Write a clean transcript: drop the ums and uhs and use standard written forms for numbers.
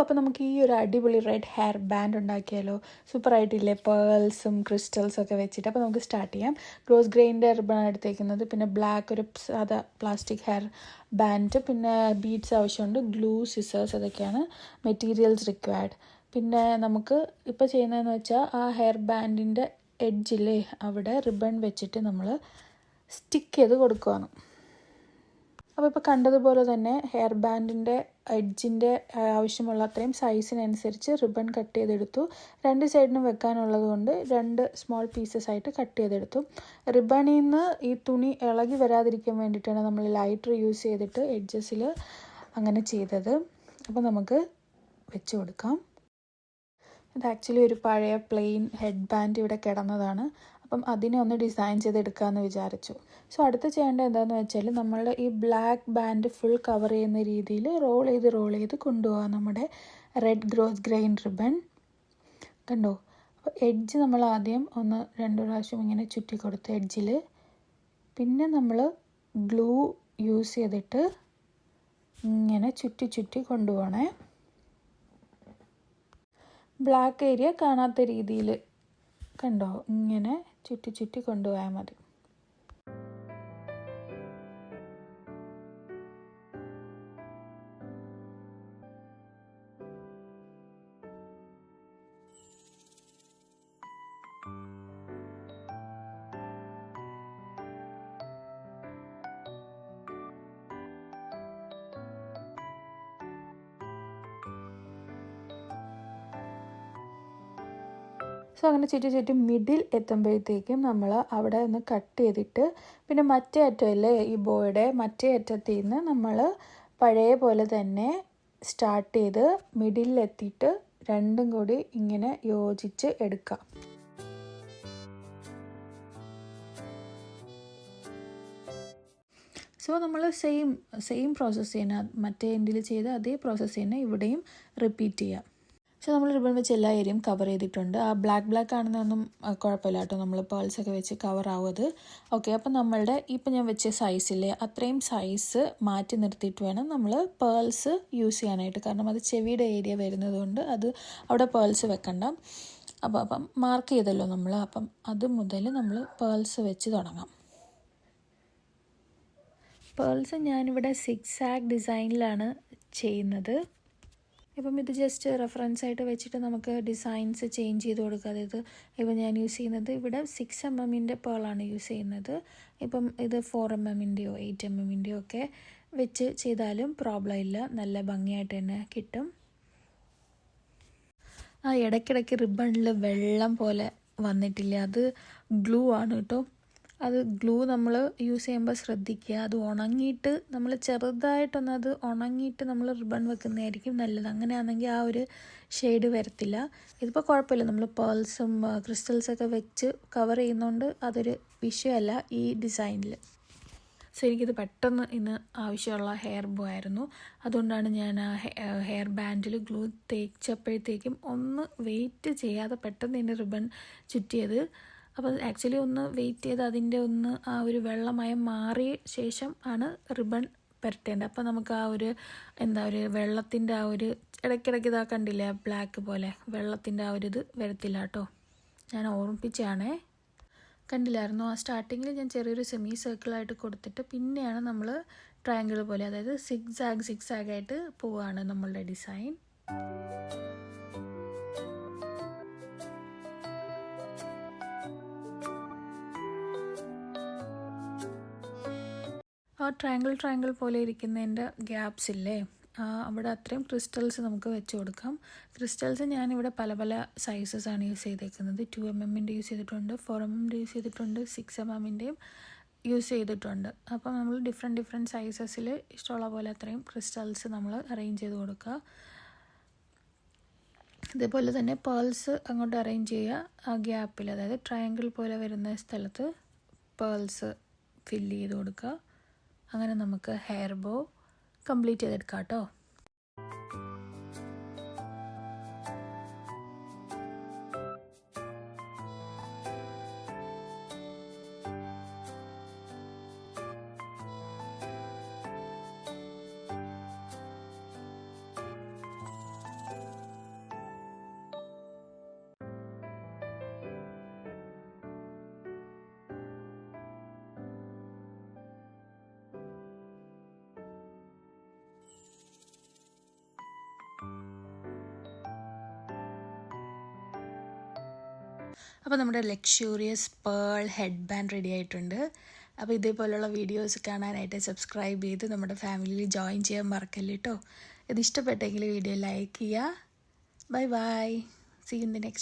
അപ്പോൾ നമുക്ക് ഈ ഒരു അടിപൊളി റെഡ് ഹെയർ ബാൻഡ് ഉണ്ടാക്കിയാലോ? സൂപ്പറായിട്ടില്ലേ? പേൾസും ക്രിസ്റ്റൽസും ഒക്കെ വെച്ചിട്ട്. അപ്പോൾ നമുക്ക് സ്റ്റാർട്ട് ചെയ്യാം. ഗ്രോസ് ഗ്രെയിൻ്റെ റിബണാണ് എടുത്തേക്കുന്നത്. പിന്നെ ബ്ലാക്ക് ഒരു സാധാ പ്ലാസ്റ്റിക് ഹെയർ ബാൻഡ്, പിന്നെ ബീഡ്സ് ആവശ്യമുണ്ട്, ഗ്ലൂ, സിസേഴ്സ്, അതൊക്കെയാണ് മെറ്റീരിയൽസ് റിക്വയർഡ്. പിന്നെ നമുക്ക് ഇപ്പോൾ ചെയ്യുന്നതെന്ന് വെച്ചാൽ ആ ഹെയർ ബാൻഡിൻ്റെ എഡ്ജില്ലേ അവിടെ റിബൺ വെച്ചിട്ട് നമ്മൾ സ്റ്റിക്ക് ചെയ്ത് കൊടുക്കുകയാണ്. അപ്പോൾ ഇപ്പോൾ കണ്ടതുപോലെ തന്നെ ഹെയർ ബാൻഡിൻ്റെ എഡ്ജിൻ്റെ ആവശ്യമുള്ള അത്രയും സൈസിനനുസരിച്ച് റിബൺ കട്ട് ചെയ്തെടുത്തു. രണ്ട് സൈഡിനും വെക്കാനുള്ളത് കൊണ്ട് 2 സ്മോൾ പീസസ് ആയിട്ട് കട്ട് ചെയ്തെടുത്തു. റിബണിൽ നിന്ന് ഈ തുണി ഇളകി വരാതിരിക്കാൻ വേണ്ടിയിട്ടാണ് നമ്മൾ ലൈറ്റർ യൂസ് ചെയ്തിട്ട് എഡ്ജസിൽ അങ്ങനെ ചെയ്തത്. അപ്പോൾ നമുക്ക് വെച്ച് കൊടുക്കാം. ഇത് ആക്ച്വലി ഒരു പഴയ പ്ലെയിൻ ഹെഡ് ബാൻഡ് ഇവിടെ കിടന്നതാണ്. അപ്പം അതിനെ ഒന്ന് ഡിസൈൻ ചെയ്തെടുക്കാമെന്ന് വിചാരിച്ചു. സോ അടുത്ത് ചെയ്യേണ്ടത് എന്താണെന്ന് വെച്ചാൽ നമ്മളുടെ ഈ ബ്ലാക്ക് ബാൻഡ് ഫുൾ കവർ ചെയ്യുന്ന രീതിയിൽ റോൾ ചെയ്ത് കൊണ്ടുപോകാം നമ്മുടെ റെഡ് ഗ്രോസ് ഗ്രെയിൻ റിബൺ. കണ്ടോ? അപ്പോൾ എഡ്ജ് നമ്മൾ ആദ്യം 1-2 പ്രാവശ്യം ഇങ്ങനെ ചുറ്റി കൊടുത്ത് എഡ്ജിൽ, പിന്നെ നമ്മൾ ഗ്ലൂ യൂസ് ചെയ്തിട്ട് ഇങ്ങനെ ചുറ്റി കൊണ്ടുപോകണേ. ബ്ലാക്ക് ഏരിയ കാണാത്ത രീതിയിൽ കണ്ടോ? ഇങ്ങനെ ചുറ്റി കൊണ്ടുപോയാൽ മതി. സോ അങ്ങനെ ചുറ്റി മിഡിൽ എത്തുമ്പോഴത്തേക്കും നമ്മൾ അവിടെ ഒന്ന് കട്ട് ചെയ്തിട്ട്, പിന്നെ മറ്റേ അറ്റമല്ലേ ഈ ബോയുടെ മറ്റേ അറ്റത്തിൽ നിന്ന് നമ്മൾ പഴയ പോലെ തന്നെ സ്റ്റാർട്ട് ചെയ്ത് മിഡിലെത്തിയിട്ട് രണ്ടും കൂടി ഇങ്ങനെ യോജിച്ച് എടുക്കാം. സോ നമ്മൾ സെയിം പ്രോസസ്സ് തന്നെ മറ്റേ എൻഡിൽ ചെയ്ത് അതേ പ്രോസസ്സ് തന്നെ ഇവിടെയും റിപ്പീറ്റ് ചെയ്യാം. സോ നമ്മൾ റിബൺ വെച്ച് എല്ലാ ഏരിയയും കവർ ചെയ്തിട്ടുണ്ട്. ആ ബ്ലാക്ക് ആണെന്നൊന്നും കുഴപ്പമില്ല കേട്ടോ, നമ്മൾ പേൾസൊക്കെ വെച്ച് കവർ ആവും അത്. ഓക്കെ, അപ്പം നമ്മളുടെ ഇപ്പം ഞാൻ വെച്ച സൈസില്ലേ അത്രയും സൈസ് മാറ്റി നിർത്തിയിട്ട് വേണം നമ്മൾ പേൾസ് യൂസ് ചെയ്യാനായിട്ട്. കാരണം അത് ചെവിയുടെ ഏരിയ വരുന്നത് കൊണ്ട് അത് അവിടെ പേൾസ് വെക്കണ്ട. അപ്പം മാർക്ക് ചെയ്തല്ലോ നമ്മൾ, അപ്പം അത് മുതൽ നമ്മൾ പേൾസ് വെച്ച് തുടങ്ങാം. പേൾസ് ഞാനിവിടെ സിക്സാഗ് ഡിസൈനിലാണ് ചെയ്യുന്നത്. ഇപ്പം ഇത് ജസ്റ്റ് റെഫറൻസ് ആയിട്ട് വെച്ചിട്ട് നമുക്ക് ഡിസൈൻസ് ചേഞ്ച് ചെയ്ത് കൊടുക്കുക. അതായത് ഇപ്പം ഞാൻ യൂസ് ചെയ്യുന്നത് ഇവിടെ 6 mm പേളാണ് യൂസ് ചെയ്യുന്നത്. ഇപ്പം ഇത് 4 mm-ൻ്റെയോ 8 mm-ൻ്റെയോ ഒക്കെ വെച്ച് ചെയ്താലും പ്രോബ്ലം ഇല്ല, നല്ല ഭംഗിയായിട്ട് തന്നെ കിട്ടും. ആ ഇടയ്ക്കിടയ്ക്ക് റിബണിൽ വെള്ളം പോലെ വന്നിട്ടില്ല, അത് ഗ്ലൂ ആണ് കേട്ടോ. അത് ഗ്ലൂ നമ്മൾ യൂസ് ചെയ്യുമ്പോൾ ശ്രദ്ധിക്കുക, അത് ഉണങ്ങിയിട്ട് നമ്മൾ ചെറുതായിട്ടൊന്നത് ഉണങ്ങിയിട്ട് നമ്മൾ റിബൺ വെക്കുന്നതായിരിക്കും നല്ലത്. അങ്ങനെയാണെങ്കിൽ ആ ഒരു ഷെയ്ഡ് വരത്തില്ല. ഇതിപ്പോൾ കുഴപ്പമില്ല, നമ്മൾ പേൾസും ക്രിസ്റ്റൽസൊക്കെ വെച്ച് കവർ ചെയ്യുന്നതുകൊണ്ട് അതൊരു വിഷയമല്ല ഈ ഡിസൈനിൽ. സോ എനിക്കിത് പെട്ടെന്ന് ഇന്ന് ആവശ്യമുള്ള ഹെയർ ബോ ആയിരുന്നു. അതുകൊണ്ടാണ് ഞാൻ ആ ഹെയർ ബാൻഡിൽ ഗ്ലൂ തേച്ചപ്പോഴത്തേക്കും ഒന്ന് വെയിറ്റ് ചെയ്യാതെ പെട്ടെന്ന് എൻ്റെ റിബൺ ചുറ്റിയത്. അപ്പോൾ ആക്ച്വലി ഒന്ന് വെയിറ്റ് ചെയ്ത് അതിൻ്റെ ആ ഒരു വെള്ളമയം മാറിയ ശേഷം ആണ് റിബൺ പുരട്ടേണ്ടത്. അപ്പോൾ നമുക്ക് ആ ഒരു വെള്ളത്തിൻ്റെ ആ ഒരു ഇടയ്ക്കിടയ്ക്ക് ഇതാ കണ്ടില്ലേ ബ്ലാക്ക് പോലെ വെള്ളത്തിൻ്റെ ആ ഒരു ഇത് വരത്തില്ല കേട്ടോ. ഞാൻ ഓർമ്മിപ്പിച്ചാണേ. കണ്ടില്ലായിരുന്നു ആ സ്റ്റാർട്ടിങ്ങിൽ ഞാൻ ചെറിയൊരു സെമി സർക്കിളായിട്ട് കൊടുത്തിട്ട് പിന്നെയാണ് നമ്മൾ ട്രയാങ്കിൾ പോലെ, അതായത് സിക്സാഗ് ആയിട്ട് പോവുകയാണ് നമ്മളുടെ ഡിസൈൻ. ആ ട്രയാങ്കിൾ പോലെ ഇരിക്കുന്നതിൻ്റെ ഗ്യാപ്സ് ഇല്ലേ, അവിടെ അത്രയും ക്രിസ്റ്റൽസ് നമുക്ക് വെച്ച് കൊടുക്കാം. ക്രിസ്റ്റൽസ് ഞാനിവിടെ പല സൈസസ് ആണ് യൂസ് ചെയ്തേക്കുന്നത്. 2 mm-ൻ്റെ യൂസ് ചെയ്തിട്ടുണ്ട്, 4 mm-ൻ്റെ യൂസ് ചെയ്തിട്ടുണ്ട്, 6 mm-ൻ്റെയും യൂസ് ചെയ്തിട്ടുണ്ട്. അപ്പം നമ്മൾ ഡിഫറെൻറ്റ് സൈസസിൽ ഇഷ്ടമുള്ള പോലെ അത്രയും ക്രിസ്റ്റൽസ് നമ്മൾ അറേഞ്ച് ചെയ്ത് കൊടുക്കുക. ഇതേപോലെ തന്നെ പേൾസ് അങ്ങോട്ട് അറേഞ്ച് ചെയ്യുക. ആ ഗ്യാപ്പിൽ, അതായത് ട്രയാങ്കിൾ പോലെ വരുന്ന സ്ഥലത്ത് പേൾസ് ഫില്ല് ചെയ്ത് കൊടുക്കുക. അങ്ങനെ നമുക്ക് ഹെയർ ബോ കംപ്ലീറ്റ് ചെയ്തെടുക്കാം കേട്ടോ. അപ്പോൾ നമ്മുടെ luxurious pearl head band ready ആയിട്ടുണ്ട്. അപ്പോൾ ഇതേപോലെയുള്ള വീഡിയോസ് കാണാനായിട്ട് സബ്സ്ക്രൈബ് ചെയ്ത് നമ്മുടെ ഫാമിലിയിൽ ജോയിൻ ചെയ്യാൻ മറക്കല്ലേ കേട്ടോ. ഇത് ഇഷ്ടപ്പെട്ടെങ്കിൽ വീഡിയോ ലൈക്ക് ചെയ്യുക. Bye bye. See you in the next